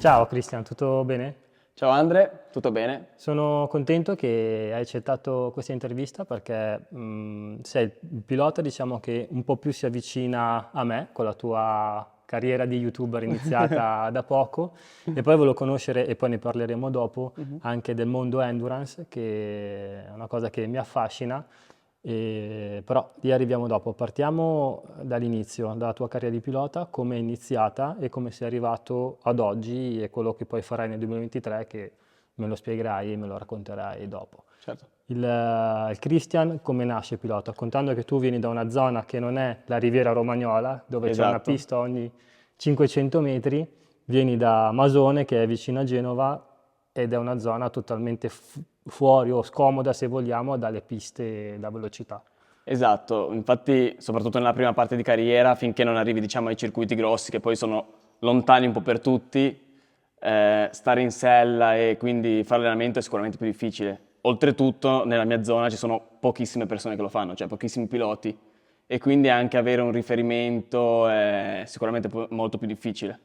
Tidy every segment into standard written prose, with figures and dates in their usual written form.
Ciao Cristian, tutto bene? Ciao Andre, tutto bene? Sono contento che hai accettato questa intervista perché sei il pilota, diciamo, che un po' più si avvicina a me con la tua carriera di YouTuber iniziata da poco e poi volevo conoscere, e poi ne parleremo dopo, Mhm. anche del mondo endurance, che è una cosa che mi affascina, però lì arriviamo dopo. Partiamo dall'inizio, dalla tua carriera di pilota, come è iniziata e come sei arrivato ad oggi e quello che poi farai nel 2023 che me lo spiegherai e me lo racconterai dopo. Certo. Il Christian come nasce pilota? Contando che tu vieni da una zona che non è la Riviera Romagnola, dove c'è una Esatto, pista ogni 500 metri, vieni da Masone che è vicino a Genova ed è una zona totalmente fuori o scomoda se vogliamo dalle piste da velocità. esatto. Infatti, soprattutto nella prima parte di carriera, finché non arrivi, diciamo, ai circuiti grossi, che poi sono lontani un po' per tutti, stare in sella e quindi fare allenamento è sicuramente più difficile. Oltretutto, nella mia zona ci sono pochissime persone che lo fanno, cioè pochissimi piloti, e quindi anche avere un riferimento è sicuramente molto più difficile.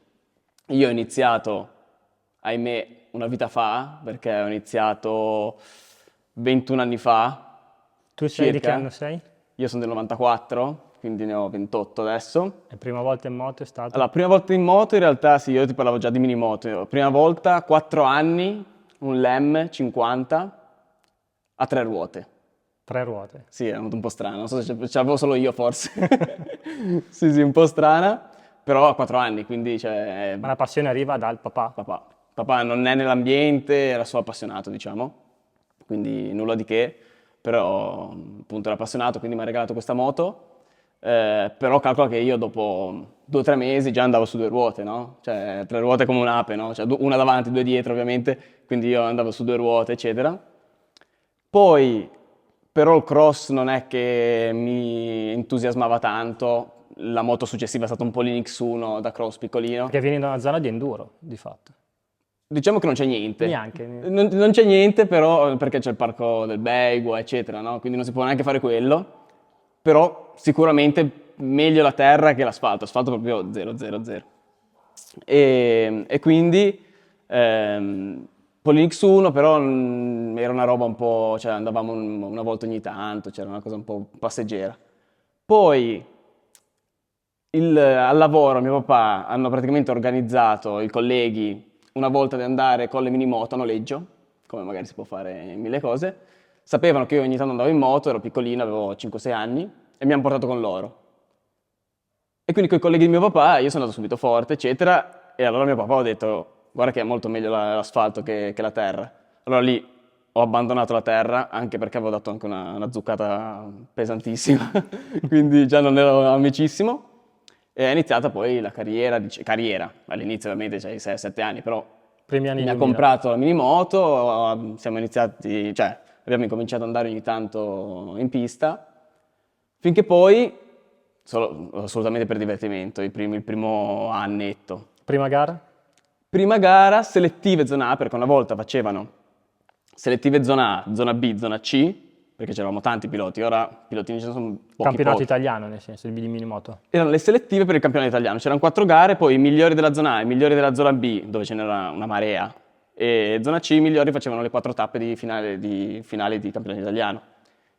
Io ho iniziato, ahimè, una vita fa, perché ho iniziato 21 anni fa, Tu sei di che anno circa. sei? Io sono del 94, quindi ne ho 28 adesso. La prima volta in moto è stato? Allora, prima volta in moto, in realtà sì, io ti parlavo già di minimoto. Prima volta, 4 anni, un LEM 50 a 3 ruote. Tre ruote. Sì, è un po' strana, non so se ce l'avevo solo io forse. Sì, sì, un po' strana, però a 4 anni, quindi cioè, Ma la passione arriva dal papà. papà. Papà non è nell'ambiente, era solo appassionato, diciamo, quindi nulla di che, però appunto era appassionato, quindi mi ha regalato questa moto, però calcola che io dopo 2 o 3 mesi già andavo su 2 ruote, no? Cioè 3 ruote come un'ape, no? Cioè una davanti, 2 dietro ovviamente, quindi io andavo su 2 ruote, eccetera. Poi però il cross non è che mi entusiasmava tanto, la moto successiva è stata un po' l'Inix 1 da cross piccolino. Perché vieni da una zona di enduro, di fatto. Diciamo che non c'è niente. Neanche. Non c'è niente, però, perché c'è il parco del Beigua, eccetera, no? Quindi non si può neanche fare quello. Però sicuramente meglio la terra che l'asfalto. Asfalto proprio 0, 0, 0. E quindi Polynix 1 però era una roba un po', cioè andavamo una volta ogni tanto, c'era una cosa un po' passeggera. Poi al lavoro mio papà hanno praticamente organizzato i colleghi una volta di andare con le minimoto a noleggio, come magari si può fare in mille cose. Sapevano che io ogni tanto andavo in moto, ero piccolino, avevo 5-6 anni, e mi hanno portato con loro. E quindi con i colleghi di mio papà io sono andato subito forte, eccetera, e allora mio papà ha detto, guarda che è molto meglio l'asfalto che la terra. Allora lì ho abbandonato la terra, anche perché avevo dato anche una zuccata pesantissima, quindi già non ero amicissimo. E è iniziata poi la carriera, carriera, all'inizio ovviamente c'hai 6-7 anni, però Primi anni mi ha 2000. comprato la minimoto, siamo iniziati, cioè abbiamo incominciato ad andare ogni tanto in pista, finché poi, solo assolutamente per divertimento, il primo annetto. Prima gara? Prima gara, selettive zona A, perché una volta facevano selettive zona A, zona B, zona C, perché c'eravamo tanti piloti, ora pilotini ce ne sono pochi Campionato pochi. italiano, nel senso, di minimoto. Erano le selettive per il campionato italiano, c'erano 4 gare, poi i migliori della zona A, i migliori della zona B, dove ce n'era una marea, e zona C i migliori facevano le 4 tappe di finale di campionato italiano.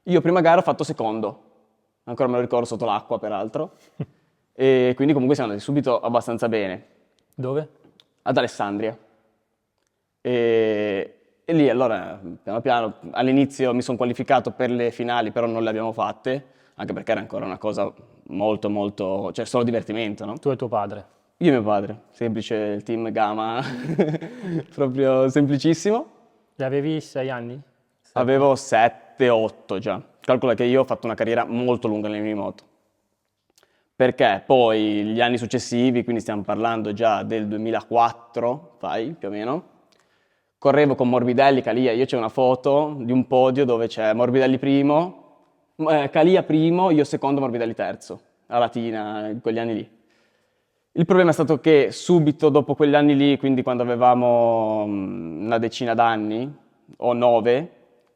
Io prima gara ho fatto secondo, ancora me lo ricordo sotto l'acqua peraltro, e quindi comunque siamo andati subito abbastanza bene, Dove? ad Alessandria. E lì allora, piano piano, all'inizio mi sono qualificato per le finali, però non le abbiamo fatte, anche perché era ancora una cosa molto, molto, cioè solo divertimento, no? Tu e tuo padre. Io e mio padre, semplice, il team Gama, proprio semplicissimo. E avevi 6 anni? 7? Avevo 7-8 già. Calcola che io ho fatto una carriera molto lunga nelle minimoto. Perché poi gli anni successivi, quindi stiamo parlando già del 2004, fai più o meno, correvo con Morbidelli, Calia. Io c'è una foto di un podio dove c'è Morbidelli primo, Calia primo, io secondo, Morbidelli terzo, a Latina, in quegli anni lì. Il problema è stato che subito dopo quegli anni lì, quindi quando avevamo una decina d'anni, o 9,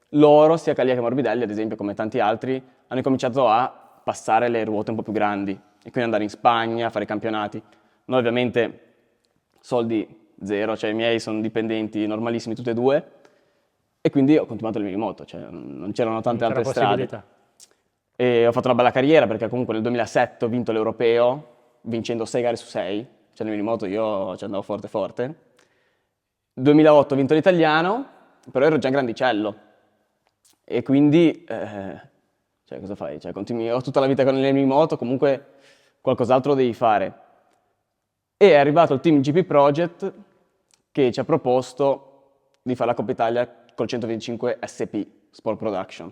loro, sia Calia che Morbidelli, ad esempio, come tanti altri, hanno cominciato a passare le ruote un po' più grandi e quindi andare in Spagna, a fare i campionati. Noi ovviamente soldi zero, cioè i miei sono dipendenti normalissimi tutti e due, e quindi ho continuato il minimoto, cioè non c'erano tante Non c'era altre strade. possibilità. E ho fatto una bella carriera perché comunque nel 2007 ho vinto l'Europeo vincendo 6 gare su 6, cioè nel minimoto io ci andavo forte forte. 2008 ho vinto l'italiano, però ero già grandicello e quindi cioè cosa fai? Cioè, continui, ho tutta la vita con il minimoto, comunque qualcos'altro lo devi fare. E è arrivato il team GP Project che ci ha proposto di fare la Coppa Italia col 125 SP Sport Production,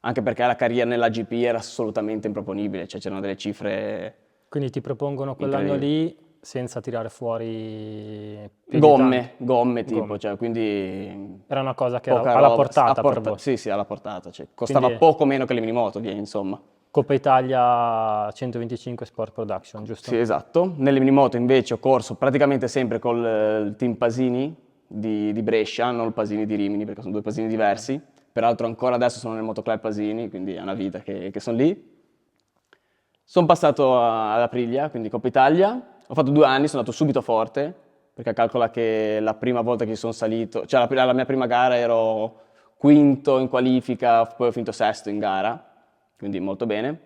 anche perché la carriera nella GP era assolutamente improponibile, cioè c'erano delle cifre Quindi ti propongono quell'anno incredibili. lì senza tirare fuori più di tanto. Gomme tipo, Gomme. cioè quindi Era una cosa che era poca alla roba, portata per voi. sì sì alla portata, cioè, costava Quindi poco meno che le minimoto, via insomma. Coppa Italia 125 Sport Production, Sì, giusto? esatto. Nelle minimoto invece ho corso praticamente sempre col il team Pasini di Brescia, non il Pasini di Rimini, perché sono due Pasini diversi. Peraltro ancora adesso sono nel motoclub Pasini, quindi è una vita che sono lì. Sono passato ad Aprilia, quindi Coppa Italia. Ho fatto 2 anni, sono andato subito forte, perché calcola che la prima volta che sono salito, cioè la mia prima gara ero quinto in qualifica, poi ho finito sesto in gara, quindi molto bene.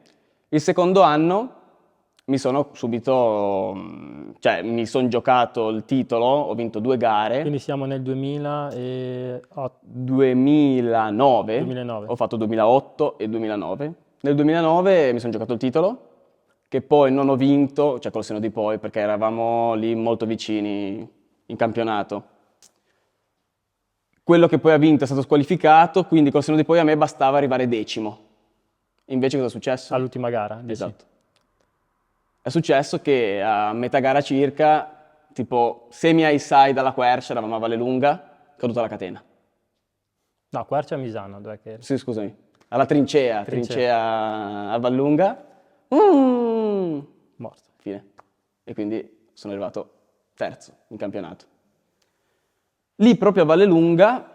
Il secondo anno mi sono subito, cioè mi sono giocato il titolo, ho vinto 2 gare. Quindi siamo nel 2008, 2009, 2009. ho fatto 2008 e 2009. Nel 2009 mi sono giocato il titolo, che poi non ho vinto, cioè col senno di poi, perché eravamo lì molto vicini in campionato. Quello che poi ha vinto è stato squalificato, quindi col senno di poi a me bastava arrivare decimo. Invece cosa è successo? All'ultima gara, dici? Esatto. È successo che a metà gara circa, tipo semi high side alla Quercia, eravamo a Vallelunga, caduta la catena. No, Quercia a Misano, dov'è che eri? Sì, scusami. Alla trincea, Trincea. trincea a Vallunga. Mm, Morto. fine. E quindi sono arrivato terzo in campionato. Lì proprio a Vallelunga,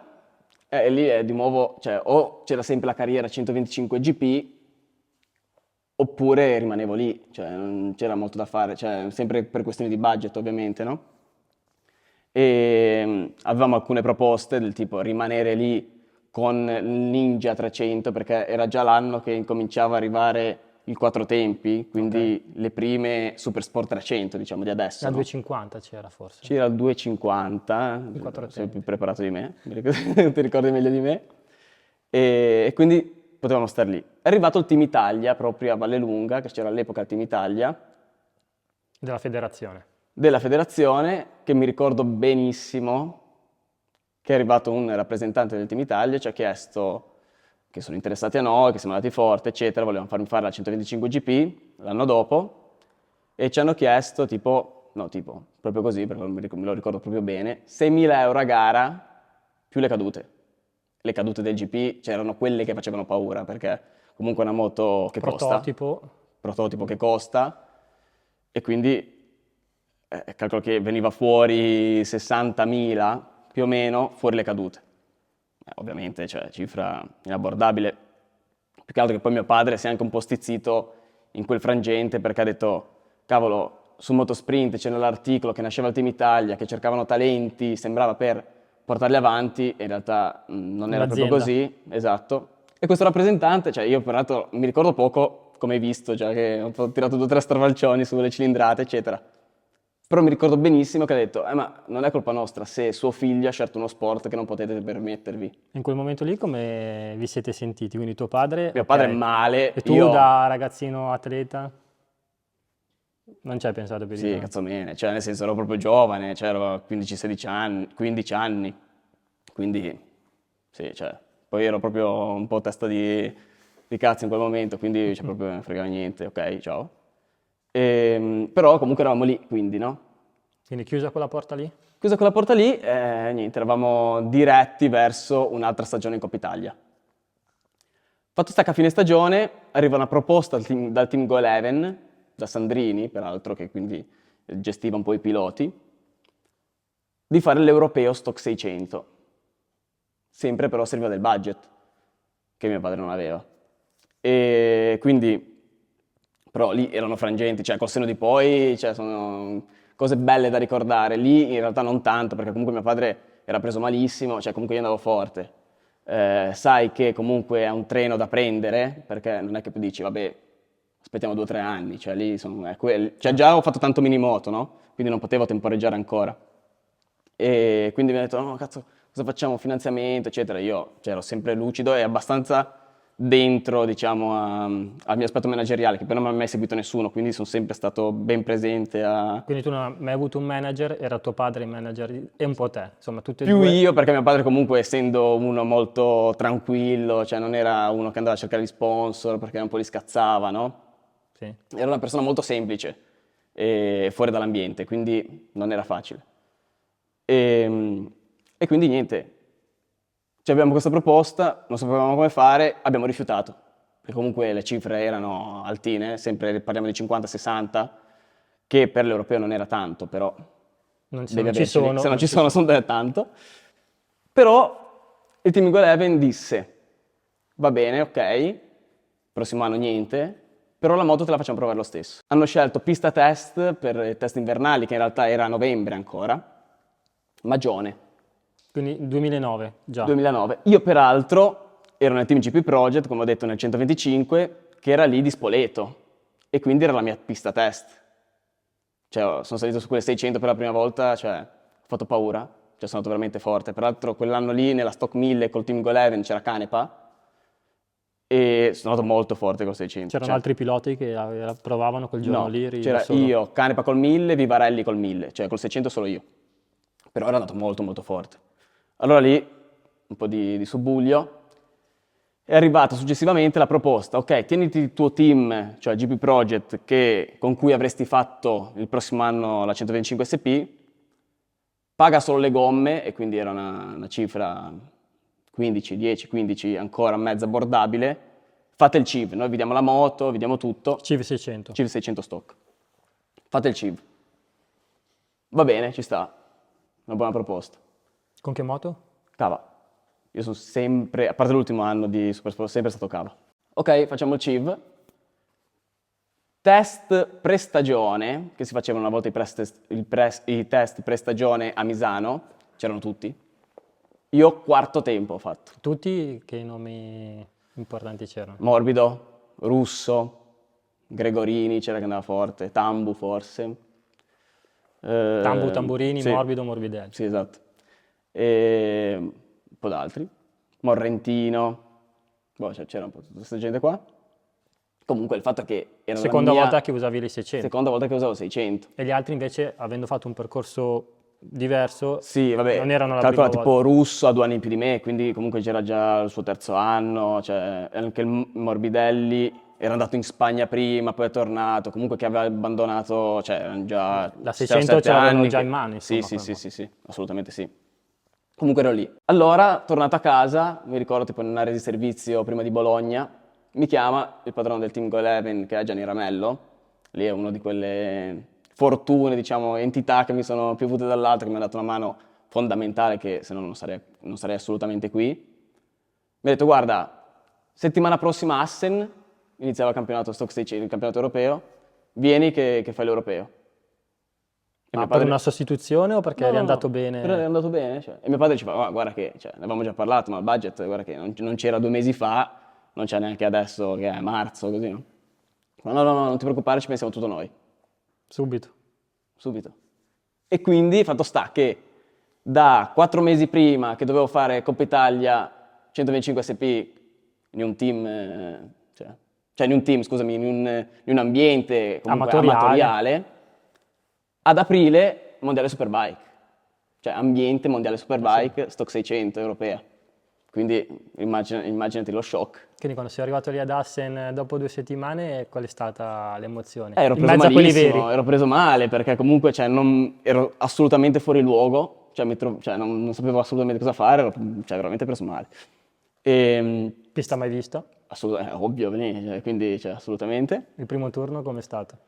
lì è di nuovo, cioè o c'era sempre la carriera 125 GP, oppure rimanevo lì, cioè non c'era molto da fare, cioè sempre per questioni di budget ovviamente, no? E avevamo alcune proposte del tipo rimanere lì con il Ninja 300 perché era già l'anno che incominciava a arrivare il quattro tempi, quindi le prime Super Sport 300 diciamo di adesso, La no? 250 c'era forse. C'era il 250, Il quattro sei più tempi. preparato di me, ti ricordi meglio di me, e quindi potevamo stare lì. È arrivato il Team Italia proprio a Vallelunga, che c'era all'epoca il Team Italia, Della federazione. della federazione, che mi ricordo benissimo, che è arrivato un rappresentante del Team Italia, ci ha chiesto che sono interessati a noi, che siamo andati forte, eccetera, volevano farmi fare la 125 GP l'anno dopo, e ci hanno chiesto proprio così, perché me lo ricordo proprio bene, 6.000 euro a gara più le cadute. Le cadute del GP c'erano quelle che facevano paura, perché comunque è una moto che costa, prototipo che costa, e quindi calcolo che veniva fuori 60.000 più o meno fuori le cadute. Ovviamente, cioè, cifra inabbordabile. Più che altro che poi mio padre si è anche un po' stizzito in quel frangente perché ha detto, cavolo, su Motosprint c'era l'articolo che nasceva il Team Italia, che cercavano talenti, sembrava per portarli avanti, e in realtà non era proprio Un'azienda. così, esatto. E questo rappresentante, cioè io peraltro mi ricordo poco, come hai visto, già che ho tirato 2 o 3 stravalcioni sulle cilindrate, eccetera. Però mi ricordo benissimo che ha detto, ma non è colpa nostra se suo figlio ha scelto uno sport che non potete permettervi. In quel momento lì come vi siete sentiti? Quindi tuo padre, Mio padre è ok. male, E tu io... da ragazzino atleta? Non ci hai pensato più di Sì, tanto? cazzo bene, cioè nel senso ero proprio giovane, cioè ero 15-16 anni, 15 anni, quindi sì, cioè, poi ero proprio un po' testa di cazzo in quel momento, quindi cioè, proprio non me fregava niente, ok, ciao. Però comunque eravamo lì, quindi, no? Quindi chiusa quella porta lì? Chiusa quella porta lì, niente, eravamo diretti verso un'altra stagione in Coppa Italia. Fatto sta che a fine stagione arriva una proposta dal team Go Eleven, da Sandrini, peraltro, che quindi gestiva un po' i piloti, di fare l'Europeo Stock 600. Sempre però serviva del budget, che mio padre non aveva. E quindi, però lì erano frangenti, cioè col senno di poi, cioè, sono cose belle da ricordare. Lì in realtà non tanto, perché comunque mio padre era preso malissimo, cioè comunque io andavo forte. Sai che comunque è un treno da prendere, perché non è che tu dici, vabbè, aspettiamo 2 o 3 anni, cioè lì cioè già ho fatto tanto minimoto, no? Quindi non potevo temporeggiare ancora. E quindi mi ha detto, no, cazzo, cosa facciamo? Finanziamento, eccetera. Io, cioè, ero sempre lucido e abbastanza dentro, diciamo, al mio aspetto manageriale, che poi non mi ha mai seguito nessuno, quindi sono sempre stato ben presente a... Quindi tu non hai mai avuto un manager, era tuo padre il manager e un po' te, insomma tutti e Più due. io, perché mio padre comunque, essendo uno molto tranquillo, cioè non era uno che andava a cercare gli sponsor perché un po' li scazzava, no? Sì. Era una persona molto semplice e fuori dall'ambiente, quindi non era facile. E quindi niente, cioè abbiamo questa proposta, non sapevamo come fare, abbiamo rifiutato, perché comunque le cifre erano altine, sempre parliamo di 50-60, che per l'europeo non era tanto, però Non, se devi non ci averceli, sono, se non non ci ci sono sono tanto. Però il Team Eleven disse, va bene, ok, prossimo anno niente, però la moto te la facciamo provare lo stesso. Hanno scelto pista test per i test invernali, che in realtà era a novembre ancora, Magione, Quindi 2009 già. 2009. Io peraltro ero nel team GP Project, come ho detto, nel 125, che era lì di Spoleto, e quindi era la mia pista test. Cioè, sono salito su quelle 600 per la prima volta, cioè, ho fatto paura, cioè, sono andato veramente forte. Peraltro, quell'anno lì, nella Stock 1000 col Team Go11 c'era Canepa, e sono andato molto forte col 600. C'erano Cioè, altri piloti che provavano quel giorno no, lì, eri da c'era solo. io, Canepa col 1000, Vivarelli col 1000, cioè col 600 solo io. Però era andato molto molto forte. Allora lì, un po' di subbuglio, è arrivata successivamente la proposta, ok, tieniti il tuo team, cioè GP Project, con cui avresti fatto il prossimo anno la 125 SP, paga solo le gomme, e quindi era una cifra 15, 10, 15, ancora mezza abbordabile, fate il CIV, noi vi diamo la moto, vi diamo tutto, CV 600. CIV 600 stock, fate il CIV. Va bene, ci sta, una buona proposta. Con che moto? Cava. Io sono sempre, a parte l'ultimo anno di Supersport, sempre stato cava. Ok, facciamo il CIV. Test pre-stagione, che si facevano una volta i test pre-stagione a Misano, c'erano tutti. Io quarto tempo ho fatto. Tutti che nomi importanti c'erano? Morbido, Russo, Gregorini, c'era che andava forte, Tambu forse. Tambu, Tamburini, Sì, Morbido, Morbidelli. sì, esatto. E un po' d'altri. Morrentino, boh, c'era un po' tutta questa gente qua. Comunque il fatto è che era Seconda la mia volta che usavi le 600. seconda volta che usavo 600. E gli altri invece, avendo fatto un percorso diverso, Sì, vabbè, non erano la calcola prima tipo volta. Russo ha 2 anni in più di me, quindi comunque c'era già il suo terzo anno, cioè anche il Morbidelli era andato in Spagna prima, poi è tornato, comunque che aveva abbandonato, cioè erano già La 6 600 7 ce l'avevano anni già che... in mano, Sì, insomma. sì, quella sì, moto. sì, sì, assolutamente sì. Comunque ero lì. Allora, tornato a casa, mi ricordo tipo in un'area di servizio prima di Bologna, mi chiama il padrone del Team Go11, che è Gianni Ramello, lì è una di quelle fortune, diciamo, entità che mi sono piovute dall'alto, che mi ha dato una mano fondamentale, che se no non sarei assolutamente qui. Mi ha detto, guarda, settimana prossima Assen, iniziava il campionato Stock 600, il campionato europeo, vieni che fai l'europeo. E Ma mio per padre... una sostituzione o perché No, eri no, andato no, però è bene? andato bene. Cioè. E mio padre ci fa, guarda che, cioè, ne avevamo già parlato, ma il budget, guarda che non c'era 2 mesi fa, non c'è neanche adesso, che è marzo, così, no? Ma no, no, no, non ti preoccupare, ci pensiamo tutto noi, Subito. subito. E quindi, fatto sta che da 4 mesi prima che dovevo fare Coppa Italia 125 SP in un team, cioè in un team, scusami, in un ambiente comunque Amatoriale. amatoriale, ad aprile Mondiale Superbike, cioè ambiente Mondiale Superbike, Stock 600 europea. Quindi immaginati lo shock. Quindi quando sei arrivato lì ad Assen dopo 2 settimane, qual è stata l'emozione? Ero In preso mezzo a quelli veri. malissimo, ero preso male perché comunque cioè, ero assolutamente fuori luogo, cioè, cioè, non sapevo assolutamente cosa fare, ero cioè, veramente preso male. E, Pista mai vista? ovvio, cioè, quindi cioè, assolutamente. Il primo turno com'è stato?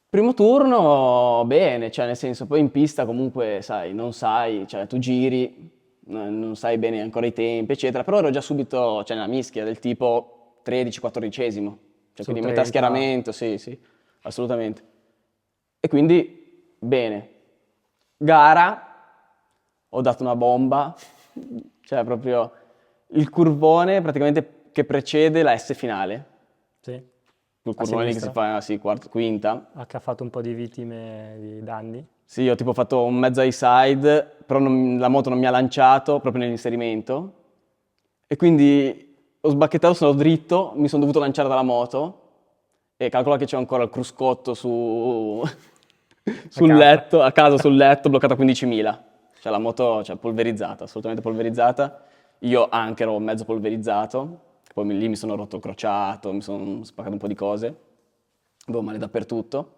Primo turno, bene, cioè nel senso, poi in pista comunque, sai, non sai, cioè tu giri, non sai bene ancora i tempi, eccetera, però ero già subito, cioè nella mischia, del tipo 13-14esimo, cioè Su quindi metà 30. schieramento, sì, sì, assolutamente. E quindi bene. Gara, ho dato una bomba, cioè proprio il curvone praticamente che precede la S finale. Sì. Il A curvone lì che si sinistra. fa, sì, quinta. Che ha fatto un po' di vittime, di danni. Sì, ho tipo fatto un mezzo high side, però la moto non mi ha lanciato proprio nell'inserimento. E quindi ho sbacchettato, sono dritto, mi sono dovuto lanciare dalla moto e calcola che c'è ancora il cruscotto A sul casa. letto, a casa sul letto, bloccata a 15.000. Cioè la moto, cioè, polverizzata, assolutamente polverizzata. Io anche ero mezzo polverizzato, poi lì mi sono rotto il crociato, mi sono spaccato un po' di cose, avevo male dappertutto.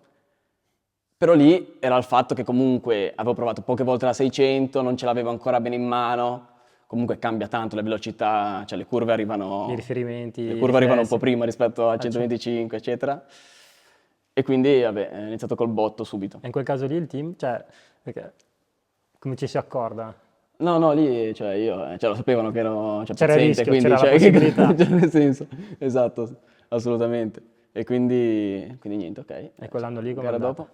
Però lì era il fatto che comunque avevo provato poche volte la 600, non ce l'avevo ancora bene in mano, comunque cambia tanto le velocità, cioè I le riferimenti, i curve arrivano un po' riflessi. prima rispetto a Certo. 125, eccetera. E quindi, vabbè, è iniziato col botto subito. E in quel caso lì il team, cioè, perché, come ci si accorda? No, no, lì, cioè, io, cioè, lo sapevano che ero, cioè, C'era il paziente, rischio, quindi, c'era la cioè, possibilità. cioè, nel senso, esatto, assolutamente. E quindi niente, ok. E quell'anno lì com'è Gara andata? dopo.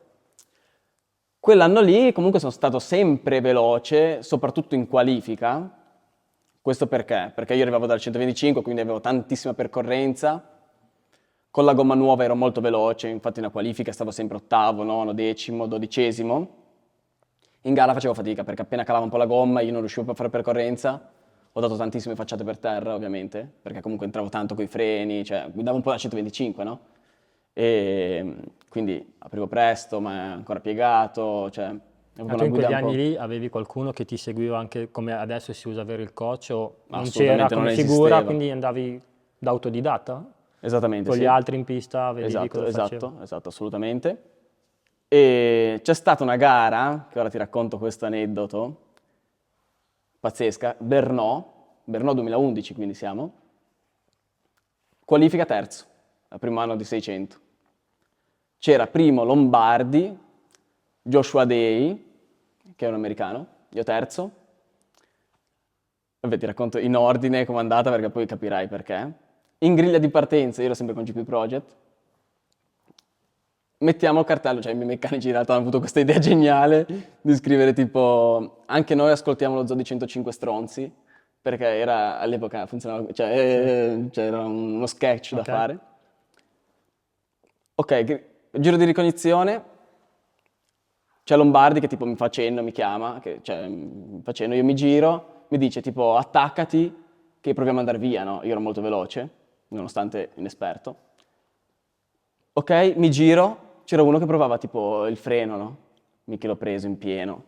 Quell'anno lì comunque sono stato sempre veloce, soprattutto in qualifica. Questo perché? Perché io arrivavo dal 125, quindi avevo tantissima percorrenza. Con la gomma nuova ero molto veloce, infatti nella qualifica stavo sempre ottavo, nono, decimo, dodicesimo. In gara facevo fatica perché appena calava un po' la gomma io non riuscivo più a fare percorrenza. Ho dato tantissime facciate per terra, ovviamente, perché comunque entravo tanto coi freni, cioè guidavo un po' da 125, no? E quindi aprivo presto, ma è ancora piegato, cioè è Ma proprio tu una in guida quegli un anni po'. lì avevi qualcuno che ti seguiva anche come adesso si usa avere il coach o Ma non c'era assolutamente non come figura, esisteva. quindi andavi da autodidatta? Esattamente, Con gli sì. altri in pista vedevi Esatto, cosa facevano? esatto, esatto, assolutamente. E c'è stata una gara, che ora ti racconto questo aneddoto, pazzesca, Brno 2011 quindi siamo, qualifica terzo, al primo anno di 600. C'era primo Lombardi, Joshua Day, che è un americano, io terzo. Vabbè, ti racconto in ordine com'è andata perché poi capirai perché. In griglia di partenza, io ero sempre con GP Project, mettiamo il cartello, cioè i miei meccanici in realtà hanno avuto questa idea geniale di scrivere tipo anche noi ascoltiamo lo Zoo di 105 stronzi, perché era all'epoca funzionava, cioè, Sì. cioè era uno sketch da Ok. fare. Ok, giro di ricognizione, c'è Lombardi che tipo mi fa cenno, mi chiama, cioè mi fa cenno, io mi giro, mi dice tipo attaccati che proviamo ad andare via, no? Io ero molto veloce, nonostante inesperto. Ok, mi giro, c'era uno che provava tipo il freno, no? Mica l'ho preso in pieno.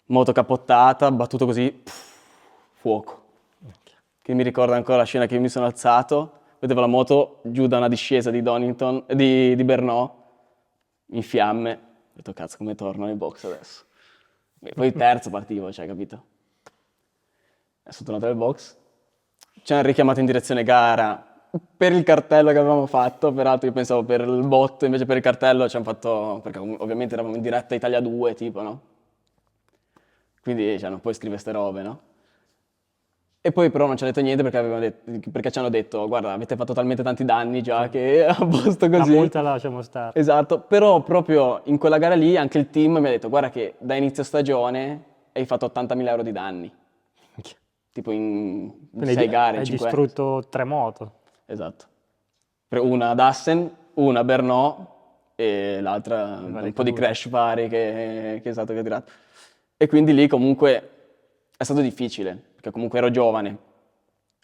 Moto capottata, battuto così, fuoco. Che mi ricorda ancora la scena che io mi sono alzato, vedevo la moto giù da una discesa di Donington, di Brno, in fiamme. Ho detto, cazzo, come torno nei box adesso? E poi il terzo partivo, cioè, capito? Sono tornato nel box, ci hanno richiamato in direzione gara per il cartello che avevamo fatto, peraltro io pensavo per il botto, invece per il cartello ci hanno fatto, perché ovviamente eravamo in diretta Italia 2, tipo, no? Quindi cioè, non puoi scrivere ste robe, no? E poi però non ci hanno detto niente perché ci hanno detto, guarda, avete fatto talmente tanti danni già Sì. che è a posto La così. multa la lasciamo stare. Esatto, però proprio in quella gara lì anche il team mi ha detto, guarda che da inizio stagione hai fatto 80.000 euro di danni, tipo in Quindi 6 gare, in hai 5. distrutto 3 moto. Esatto. Una ad Assen, una a Brno e l'altra Aveva un le po' di cadute. crash vari che è stato che ha tirato. E quindi lì comunque è stato difficile, perché comunque ero giovane.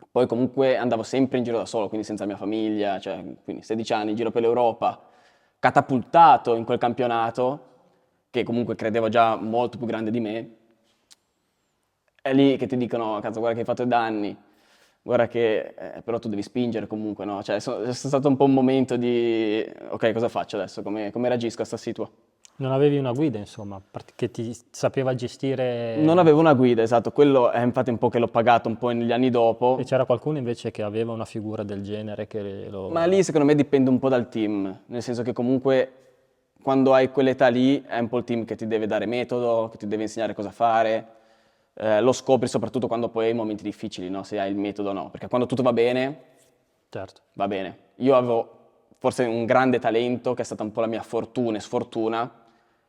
Poi comunque andavo sempre in giro da solo, quindi senza la mia famiglia, cioè quindi 16 anni in giro per l'Europa, catapultato in quel campionato, che comunque credevo già molto più grande di me. È lì che ti dicono, cazzo, guarda che hai fatto i danni, guarda che però tu devi spingere comunque, no? Cioè, è stato un po' un momento di, ok, cosa faccio adesso? Come reagisco a sta situa? Non avevi una guida, insomma, che ti sapeva Non gestire. avevo una guida, esatto, quello è infatti un po' che l'ho pagato un po' negli anni E dopo, c'era qualcuno invece che aveva una figura del genere che ma lo... lì secondo me dipende un po' dal team, nel senso che comunque quando hai quell'età lì è un po' il team che ti deve dare metodo, che ti deve insegnare cosa fare, lo scopri soprattutto quando poi hai momenti difficili, no? Se hai il metodo o no, perché quando tutto Certo. va bene. Io avevo forse un grande talento, che è stata un po' la mia fortuna e sfortuna,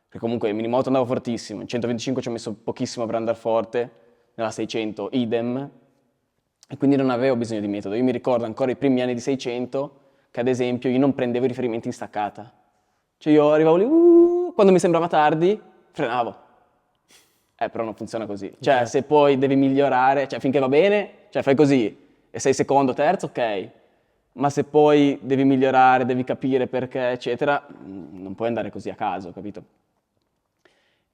perché perché comunque in minimoto andavo fortissimo, in 125 ci ho messo pochissimo per andare forte, nella 600 idem, e quindi non avevo bisogno di metodo. Io mi ricordo ancora i primi anni di 600, che ad esempio io non prendevo i riferimenti in staccata. Cioè io arrivavo lì, quando mi sembrava tardi, frenavo. Però non funziona così. Cioè, Certo. se poi devi migliorare, cioè finché va bene, cioè fai così, e sei secondo, terzo, ok. Ma se poi devi migliorare, devi capire perché, eccetera, non puoi andare così a caso, capito?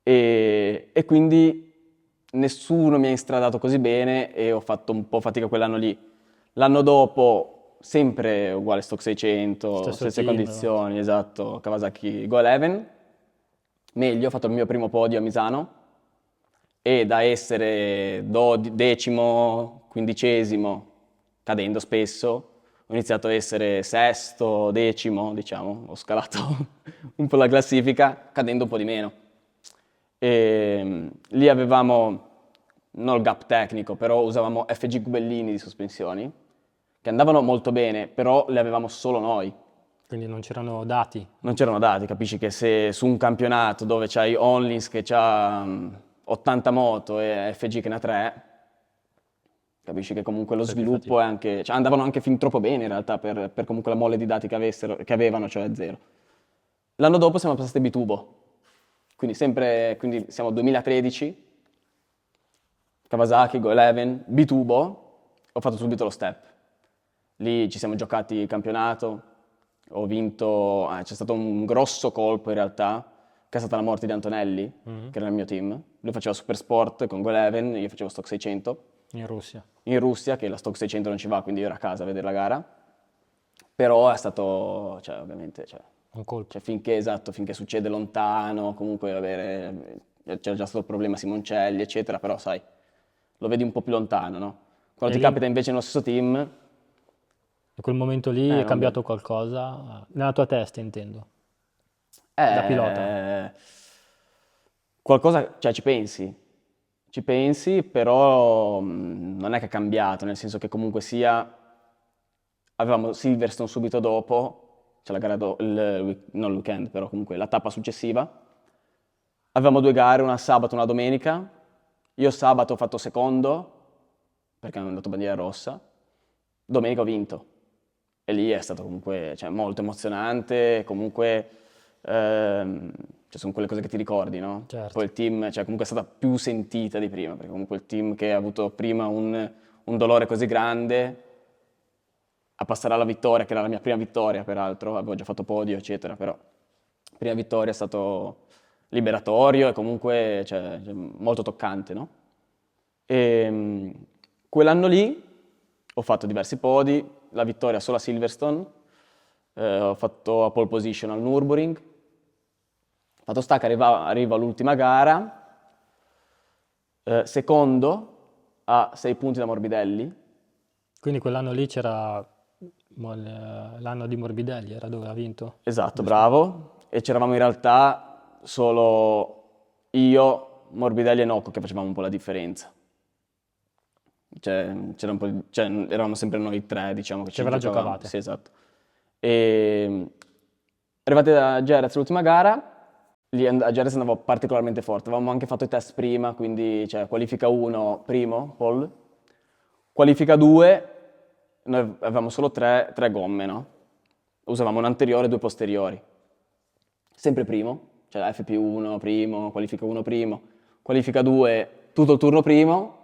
E quindi nessuno mi ha instradato così bene e ho fatto un po' fatica quell'anno lì. L'anno dopo, sempre uguale stock 600, Stesso stesse team, condizioni, esatto, Kawasaki Go 11. Meglio, ho fatto il mio primo podio a Misano e da essere decimo, quindicesimo, cadendo spesso, ho iniziato a essere sesto, decimo, diciamo, ho scalato un po' la classifica, cadendo un po' di meno. E lì avevamo, non il gap tecnico, però usavamo FG Gubellini di sospensioni, che andavano molto bene, però le avevamo solo noi. quindi non c'erano dati. Non c'erano dati, capisci che se su un campionato dove c'hai Onlins che ha 80 moto e FG che ne ha 3, capisci che comunque lo Fai più sviluppo è anche, cioè andavano anche fin troppo bene in realtà per comunque la mole di dati che avevano, cioè zero. L'anno dopo siamo passati a Bitubo, quindi siamo 2013, Kawasaki, Go 11, Bitubo, ho fatto subito lo step. Lì ci siamo giocati il campionato, ho vinto, c'è stato un grosso colpo in realtà, che è stata la morte di Antonelli, che era il mio team. Lui faceva Super Sport con Go 11, io facevo Stock 600. In Russia. In Russia, che la Stock 600 non ci va, quindi io ero a casa a vedere la gara. Però è stato, cioè ovviamente, Un colpo. finché succede lontano, comunque c'era già stato il problema Simoncelli, eccetera, però sai, lo vedi un po' più lontano, no? Quando E ti lì- capita invece nello stesso team, In quel momento lì è non cambiato vedi. qualcosa? Nella tua testa, intendo. Da pilota. Qualcosa, cioè ci pensi, però non è che è cambiato, nel senso che comunque sia, avevamo Silverstone subito dopo, cioè la gara, non il weekend, però comunque la tappa successiva. Avevamo 2 gare, una sabato e una domenica. Io sabato ho fatto secondo, perché hanno dato bandiera rossa. Domenica ho vinto. E lì è stato comunque, cioè, molto emozionante, comunque, sono quelle cose che ti ricordi, no? Certo. Poi il team, cioè, comunque è stata più sentita di prima, perché comunque il team che ha avuto prima un dolore così grande, a passare alla vittoria, che era la mia prima vittoria peraltro, avevo già fatto podio, eccetera, però prima vittoria è stato liberatorio e comunque, cioè, molto toccante, no? E quell'anno lì ho fatto diversi podi, la vittoria solo a Silverstone, ho fatto a pole position al Nürburgring. Fatto sta che arrivo all'ultima gara, secondo a 6 punti da Morbidelli. Quindi quell'anno lì c'era l'anno di Morbidelli, era dove ha vinto? Esatto, bravo. E c'eravamo in realtà solo io, Morbidelli e Nocco che facevamo un po' la differenza. Cioè, eravamo sempre noi tre, diciamo, che Cioè ci ve la giocavamo. giocavate. Sì, esatto. E arrivati a Jerez l'ultima gara, lì a Jerez andavo particolarmente forte. Avevamo anche fatto i test prima, quindi cioè, qualifica 1 primo, pole. Qualifica 2, noi avevamo solo tre gomme, no? Usavamo un anteriore e 2 posteriori. Sempre primo, cioè la FP1 primo, qualifica 1 primo, qualifica 2 tutto il turno primo,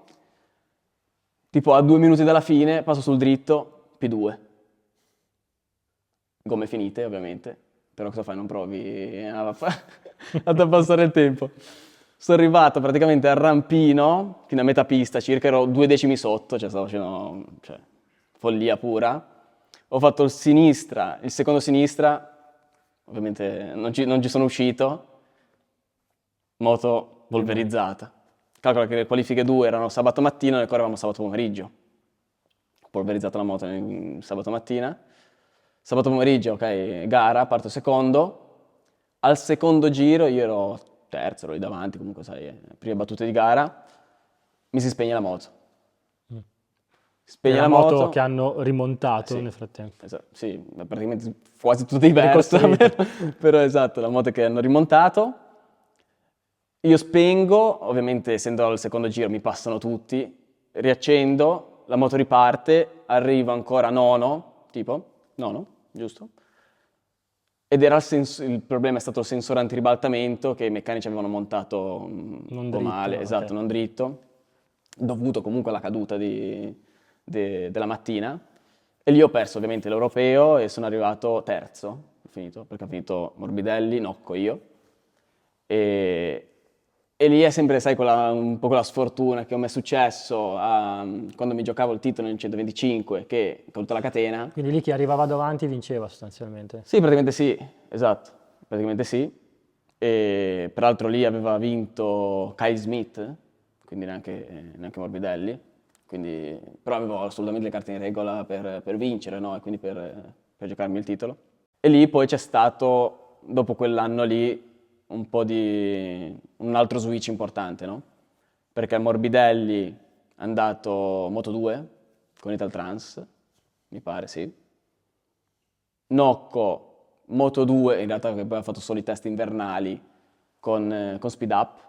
tipo a 2 minuti dalla fine passo sul dritto, P2. Gomme finite ovviamente, però cosa fai, non provi ad passare il tempo. Sono arrivato praticamente al rampino, fino a metà pista circa, ero 2 decimi sotto, cioè stavo facendo, cioè, follia pura. Ho fatto il secondo sinistra, ovviamente non ci sono uscito, moto polverizzata. Calcola che le qualifiche 2 erano sabato mattina, noi correvamo sabato pomeriggio. Ho polverizzato la moto sabato mattina. Sabato pomeriggio, ok, gara, parto secondo. Al secondo giro, io ero terzo, ero lì davanti, comunque sai, prime battute di gara, mi si spegne la moto. Spegne Era la la moto moto. che hanno rimontato Sì. nel frattempo. Esatto, sì, praticamente quasi tutto diverso, Ricostruito. però esatto, la moto che hanno rimontato. Io spengo, ovviamente essendo al secondo giro mi passano tutti, riaccendo, la moto riparte, arrivo ancora nono, giusto? Ed era il problema è stato il sensore antiribaltamento che i meccanici avevano montato un Non po' male, dritto, esatto, ok. non dritto, dovuto comunque alla caduta della mattina. E lì ho perso ovviamente l'europeo e sono arrivato terzo, ho finito, perché ho finito Morbidelli, Nocco io. E, e lì è sempre, sai, un po' quella sfortuna che mi è successo quando mi giocavo il titolo nel 125, che ho caduto la catena. Quindi lì chi arrivava davanti vinceva sostanzialmente. Sì, praticamente sì, esatto, praticamente sì. E peraltro lì aveva vinto Kyle Smith, quindi neanche Morbidelli, però avevo assolutamente le carte in regola per vincere, no? E quindi per giocarmi il titolo. E lì poi c'è stato, dopo quell'anno lì, un altro switch importante, no? Perché Morbidelli è andato Moto2 con Italtrans, mi pare, sì. Nocco Moto2, in realtà che poi ha fatto solo i test invernali con Speed Up.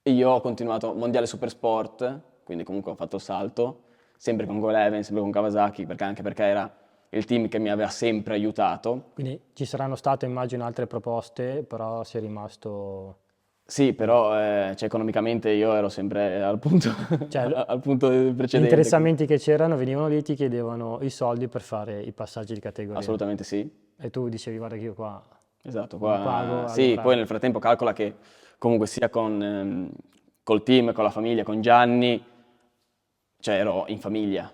E io ho continuato Mondiale Supersport, quindi comunque ho fatto il salto, sempre con Go11, sempre con Kawasaki, anche perché era il team che mi aveva sempre aiutato. Quindi ci saranno state, immagino, altre proposte, però sei rimasto... Sì, però cioè, economicamente io ero sempre al punto, Cioè, al punto gli precedente. interessamenti che c'erano venivano lì, ti chiedevano i soldi per fare i passaggi di categoria. Assolutamente sì. E tu dicevi, guarda che io qua Esatto, non pago, sì, allora... poi nel frattempo calcola che comunque sia col team, con la famiglia, con Gianni, cioè ero in famiglia,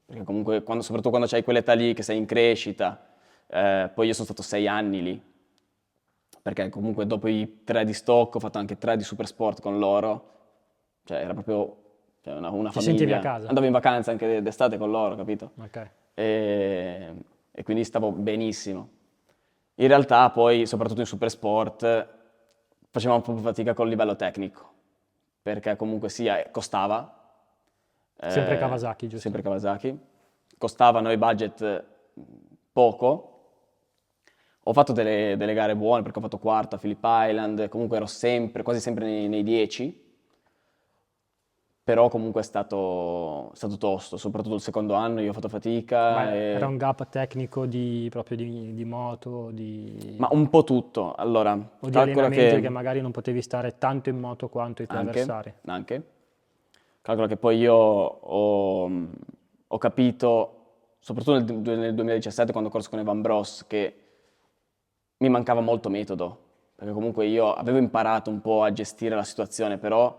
perché comunque soprattutto quando c'hai quell'età lì che sei in crescita, poi io sono stato 6 anni lì, perché comunque dopo i 3 di stock ho fatto anche 3 di Supersport con loro, cioè era proprio cioè, una Ti sentivi a famiglia, casa? andavo in vacanza anche d'estate con loro, capito? Ok. E, e quindi stavo benissimo. In realtà poi, soprattutto in Supersport, facevamo proprio fatica col livello tecnico, perché comunque sia costava, Sempre Kawasaki, giusto? sempre Kawasaki, costavano i budget poco. Ho fatto delle gare buone perché ho fatto quarto a Phillip Island, comunque ero quasi sempre nei 10, però comunque è stato tosto, soprattutto il secondo anno io ho fatto fatica. Ma era un gap tecnico proprio di moto, Ma un po' tutto. Allora, o di calcola allenamenti che che magari non potevi stare tanto in moto quanto i tuoi avversari? anche, calcola che poi io ho capito, soprattutto nel 2017 quando ho corso con Evan Bros, che mi mancava molto metodo, perché comunque io avevo imparato un po' a gestire la situazione, però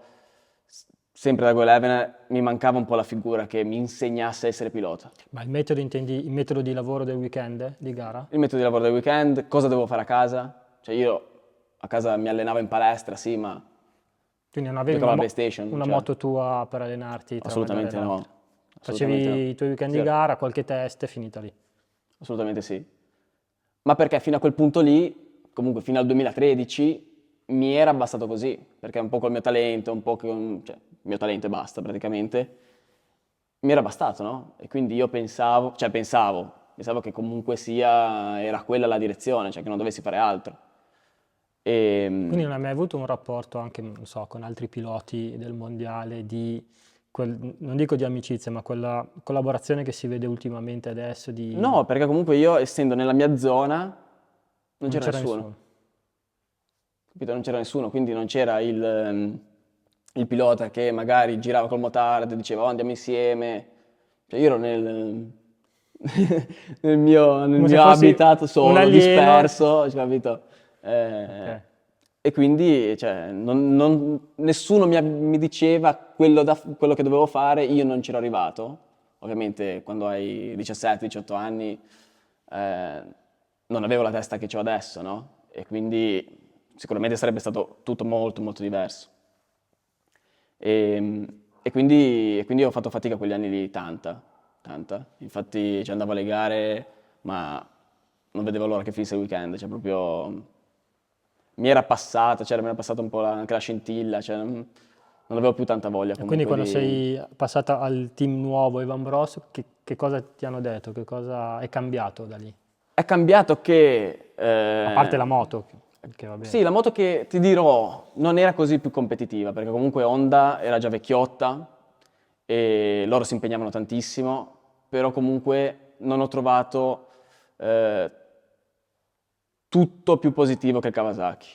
sempre da Go11 mi mancava un po' la figura che mi insegnasse a essere pilota. Ma il metodo intendi il metodo di lavoro del weekend, di gara? Il metodo di lavoro del weekend, cosa devo fare a casa? Cioè io a casa mi allenavo in palestra, sì, ma Quindi non avevi giocavo alla PlayStation, una cioè moto tua per allenarti tra una gara e assolutamente no, l'altra. assolutamente no. Facevi i tuoi weekend di Zero, gara, qualche test e finita lì. assolutamente sì. Ma perché fino a quel punto lì, comunque fino al 2013, mi era bastato così, perché un po' col mio talento, un po' cioè il mio talento e basta praticamente, mi era bastato, no? E quindi io pensavo che comunque sia, era quella la direzione, cioè che non dovessi fare altro. Quindi E, non hai mai avuto un rapporto anche, non so, con altri piloti del mondiale non dico di amicizia, ma quella collaborazione che si vede ultimamente adesso no, perché comunque io, essendo nella mia zona, non non c'era c'era nessuno. nessuno. Capito? Non c'era nessuno, quindi non c'era il pilota che magari girava col motard e diceva "Oh, andiamo insieme". Cioè io ero nel Come se mio fossi habitat un solo, alieno. disperso, cioè, capito? Ok. E quindi cioè, nessuno mi diceva quello che dovevo fare, io non c'ero arrivato. Ovviamente quando hai 17-18 anni eh, non avevo la testa che ho adesso, no? E quindi sicuramente sarebbe stato tutto molto molto diverso. E quindi ho fatto fatica quegli anni lì, tanta, tanta. Infatti ci andavo alle gare, ma non vedevo l'ora che finisse il weekend, cioè proprio mi era passata, cioè mi era passata un po' anche la scintilla, cioè non avevo più tanta voglia E quindi comunque quando di... sei passata al team nuovo, Evan Bros, che cosa ti hanno detto? Che cosa è cambiato da lì? È cambiato che... A parte la moto. Che va bene. Sì, la moto che ti dirò non era così più competitiva, perché comunque Honda era già vecchiotta e loro si impegnavano tantissimo, però comunque non ho trovato eh, tutto più positivo che il Kawasaki,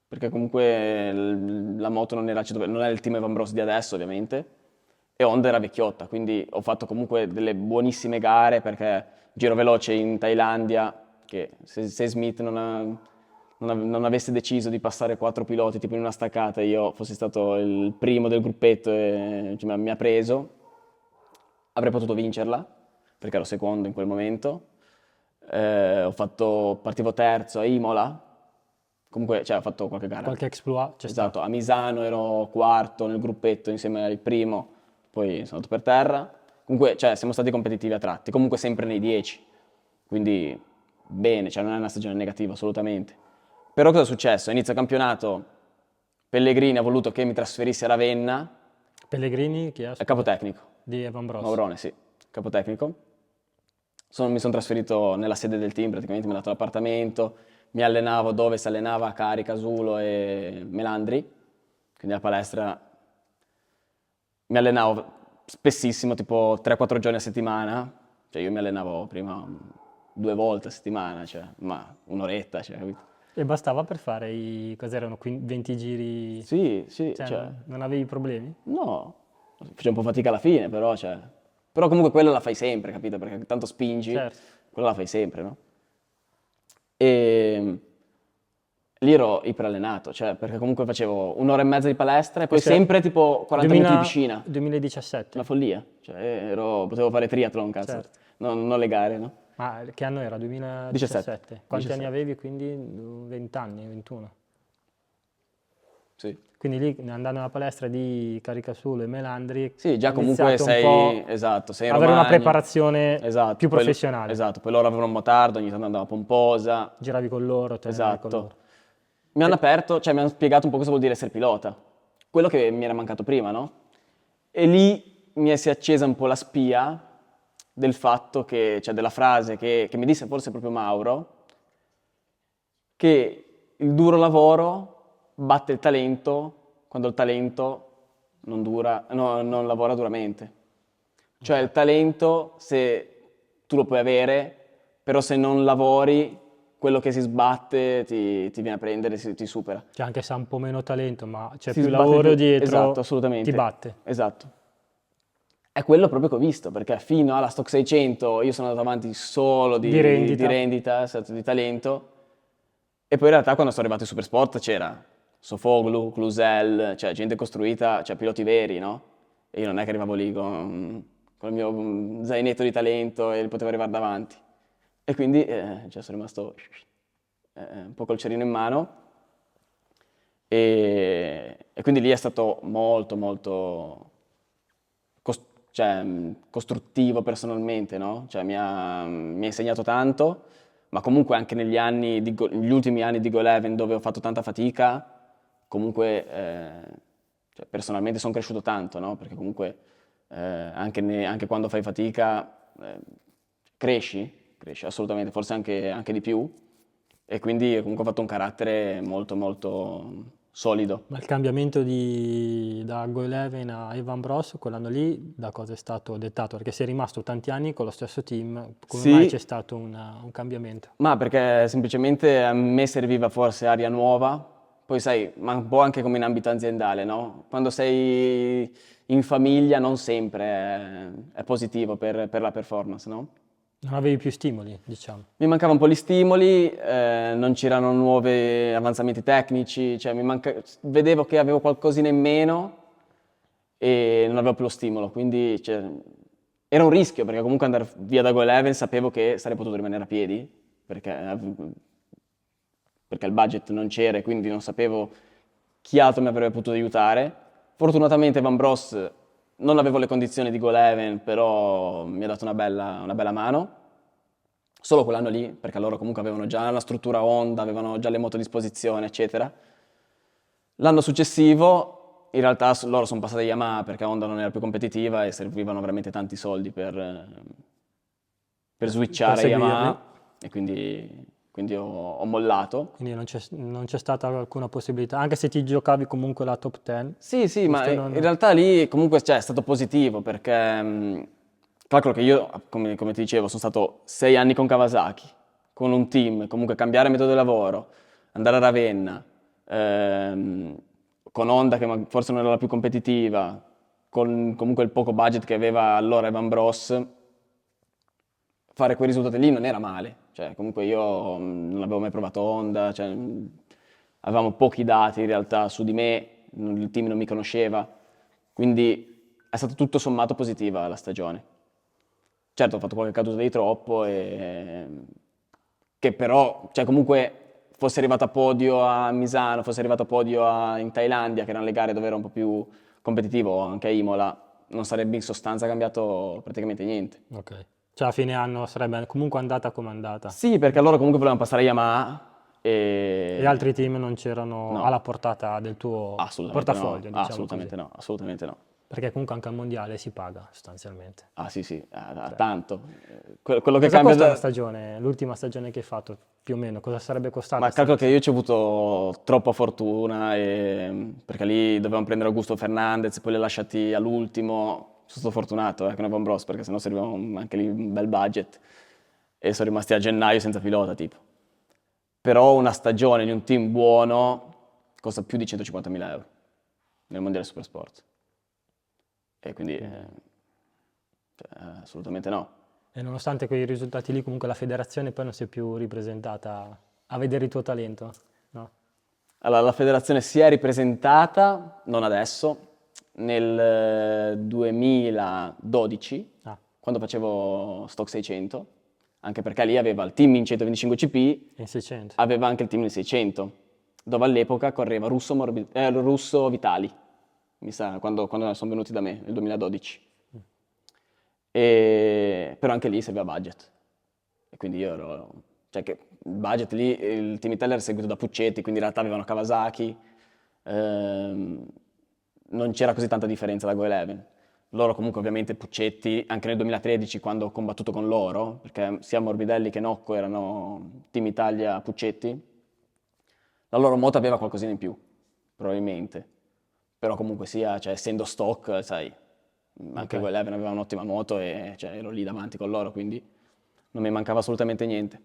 perché comunque la moto non era, non è il team Evan Bros di adesso ovviamente, e Honda era vecchiotta, quindi ho fatto comunque delle buonissime gare, perché giro veloce in Thailandia, che se Smith non avesse deciso di passare 4 piloti tipo in una staccata, io fossi stato il primo del gruppetto e cioè, mi ha preso, avrei potuto vincerla, perché ero secondo in quel momento. Partivo terzo a Imola, comunque cioè, ho fatto qualche gara. Qualche exploit c'è Esatto, stato. a Misano ero quarto nel gruppetto insieme al primo, poi sono andato per terra. Comunque, cioè, siamo stati competitivi a tratti, comunque sempre nei 10, quindi bene, cioè non è una stagione negativa assolutamente. Però cosa è successo? Inizio campionato, Pellegrini ha voluto che mi trasferissi a Ravenna, Pellegrini, chi è? è Scusa? capotecnico, Di Evan Bros. Maurone, sì, capotecnico. Mi sono trasferito nella sede del team, praticamente mi ha dato l'appartamento, mi allenavo dove si allenava Cari, Casulo e Melandri, quindi la palestra mi allenavo spessissimo, tipo 3-4 giorni a settimana, cioè io mi allenavo prima 2 volte a settimana, cioè, ma un'oretta, cioè, capito? E bastava per fare cos'erano, 20 giri? Sì, sì, Cioè, cioè, non avevi problemi? no, facevo un po' fatica alla fine, però, cioè, però comunque quella la fai sempre, capito? Perché tanto spingi, Certo. quella la fai sempre, no? E lì ero iperallenato, cioè, perché comunque facevo 1 ora e mezza di palestra e poi Questo è sempre tipo 40 minuti di piscina. 2017, Una follia, cioè, potevo fare triathlon, cazzo, certo. non le gare, no? Ma che anno era? 17, 2017? Quanti 17, anni avevi quindi? 20 anni, 21? sì. Quindi lì andando alla palestra di Caricasulo e Melandri Sì, hai già comunque iniziato un po' esatto, sei in avere una Romagna, preparazione esatto, più professionale. esatto, poi loro avevano un motardo, ogni tanto andavo a Pomposa, Giravi con loro, te allenavi con esatto. loro. Mi hanno aperto, cioè mi hanno spiegato un po' cosa vuol dire essere pilota, quello che mi era mancato prima, no? E lì si è accesa un po' la spia del fatto che, cioè della frase che mi disse forse proprio Mauro, che il duro lavoro batte il talento quando il talento non lavora duramente. Cioè il talento, se tu lo puoi avere, però se non lavori, quello che si sbatte ti viene a prendere, ti supera. Cioè anche se ha un po' meno talento, ma c'è Si più sbatte lavoro esatto, dietro, ti assolutamente. batte. Esatto. È quello proprio che ho visto, perché fino alla Stock 600 io sono andato avanti solo Di di rendita. rendita, di talento, e poi in realtà quando sono arrivato ai Supersport c'era Sofoglu, Cluzel, cioè gente costruita, cioè piloti veri, no? E io non è che arrivavo lì con il mio zainetto di talento e potevo arrivare davanti. E quindi cioè, sono rimasto un po' col cerino in mano e quindi lì è stato molto molto cioè, costruttivo personalmente, no? Cioè, mi ha insegnato tanto, ma comunque anche negli ultimi anni di GoEleven dove ho fatto tanta fatica, comunque cioè, personalmente sono cresciuto tanto, no? Perché comunque anche quando fai fatica cresci assolutamente, forse anche di più, e quindi comunque ho fatto un carattere molto molto solido. Ma il cambiamento da GoEleven a Evan Bros, quell'anno lì, da cosa è stato dettato? Perché sei rimasto tanti anni con lo stesso team, come mai c'è Sì, stato un cambiamento? ma perché semplicemente a me serviva forse aria nuova, poi sai, ma un po' anche come in ambito aziendale, no? Quando sei in famiglia non sempre è positivo per la performance, no? Non avevi più stimoli, diciamo. Mi mancavano un po' gli stimoli, non c'erano nuovi avanzamenti tecnici, cioè vedevo che avevo qualcosina in meno e non avevo più lo stimolo, quindi cioè, era un rischio perché comunque andare via da GoEleven sapevo che sarei potuto rimanere a piedi perché il budget non c'era e quindi non sapevo chi altro mi avrebbe potuto aiutare. Fortunatamente Van Bros non avevo le condizioni di GoEleven, però mi ha dato una bella mano. Solo quell'anno lì, perché loro comunque avevano già una struttura Honda, avevano già le moto a disposizione, eccetera. L'anno successivo, in realtà loro sono passati a Yamaha perché Honda non era più competitiva e servivano veramente tanti soldi per Per switchare a seguirli. Yamaha e quindi quindi ho mollato. Quindi non c'è stata alcuna possibilità, anche se ti giocavi comunque la top 10. Sì, ma Giusto, non- in realtà lì comunque cioè, è stato positivo perché calcolo che io, come ti dicevo, sono stato 6 anni con Kawasaki, con un team, comunque cambiare metodo di lavoro, andare a Ravenna, con Honda che forse non era la più competitiva, con comunque il poco budget che aveva allora Evan Bros, fare quei risultati lì non era male. Cioè, comunque io non avevo mai provato Honda, cioè, avevamo pochi dati in realtà su di me, il team non mi conosceva, quindi è stato tutto sommato positiva la stagione. Certo, ho fatto qualche caduta di troppo, che però, cioè comunque fosse arrivato a podio a Misano, fosse arrivato a podio in Thailandia, che erano le gare dove era un po' più competitivo, anche a Imola, non sarebbe in sostanza cambiato praticamente niente. Ok. Cioè a fine anno sarebbe comunque andata come è andata. Sì, perché allora comunque volevamo passare a Yamaha E altri team non c'erano no, alla portata del tuo assolutamente no, portafoglio, diciamo così. assolutamente no, assolutamente no. Perché comunque anche al mondiale si paga sostanzialmente. Ah sì, sì, Cioè, tanto. Quello che cosa cambia costa una stagione, l'ultima stagione che hai fatto, più o meno? Cosa sarebbe costata? Ma calcolo che io ci ho avuto troppa fortuna, perché lì dovevamo prendere Augusto Fernandez, poi li ho lasciati all'ultimo. Sono stato fortunato con Evan Bros, perché sennò serviva anche lì un bel budget. E sono rimasti a gennaio senza pilota, tipo. Però una stagione di un team buono costa più di 150.000 euro nel mondiale Supersport. E quindi assolutamente no. E nonostante quei risultati lì, comunque la federazione poi non si è più ripresentata a vedere il tuo talento, no? Allora, la federazione si è ripresentata, non adesso, nel 2012, Ah, quando facevo Stock 600, anche perché lì aveva il team in 125 CP, in 600. aveva anche il team in 600, dove all'epoca correva Russo Vitali, mi sa, quando sono venuti da me, nel 2012. Però anche lì serviva budget. E quindi io ero... Cioè che il budget lì, il Team Italia era seguito da Puccetti, quindi in realtà avevano Kawasaki. Non c'era così tanta differenza da GoEleven. Loro comunque ovviamente Puccetti, anche nel 2013 quando ho combattuto con loro, perché sia Morbidelli che Nocco erano Team Italia Puccetti, la loro moto aveva qualcosina in più, probabilmente. Però comunque sia, cioè, essendo stock, sai, anche Ok. GoEleven aveva un'ottima moto e cioè, ero lì davanti con loro, quindi non mi mancava assolutamente niente.